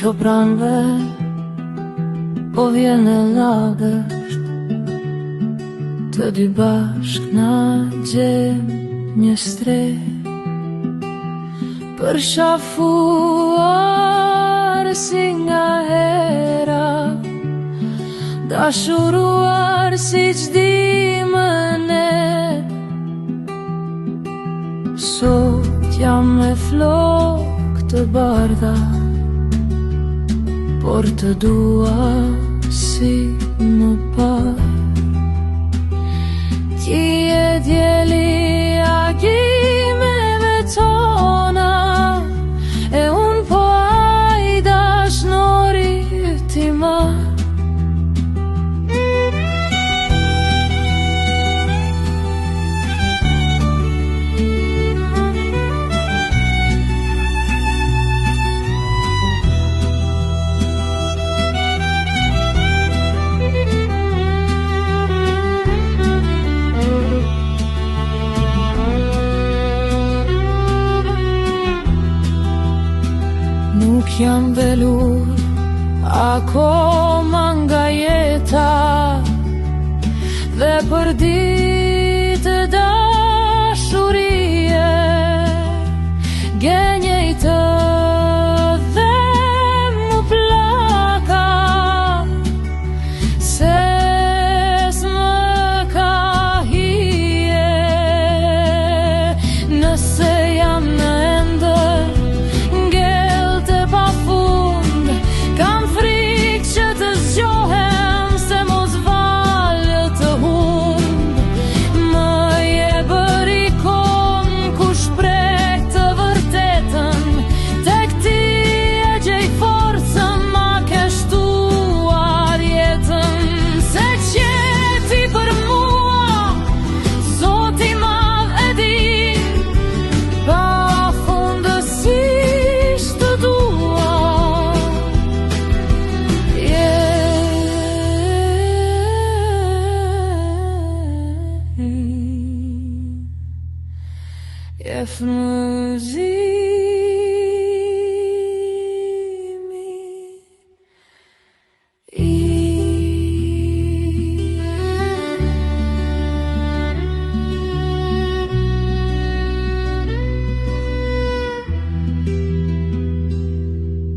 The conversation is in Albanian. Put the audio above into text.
që pranve, po vjen e lagësht, të dy bashk na gjem një streh, përshafuar si nga hera, dashuruar si çdimën e. Sot jam me flok të bardha, por të dua si më parë. Ti e djeli agimeve tona, e unë po ai dashnori ti ma. Nuk jam velur akoma nga jeta, dhe për ditë dashurie gjenjej të dhe mu plaka, se s'më ka hije. Nëse jam në ende kam frikë që të zgjohem, se mos valë të humb. Më je bëri kom ku shpreh të vërtetën, tek ti e gjej forcën, ma ke shtuar jetën. Se qeti për mua, Zoti madh e di, pafundësisht të dua. If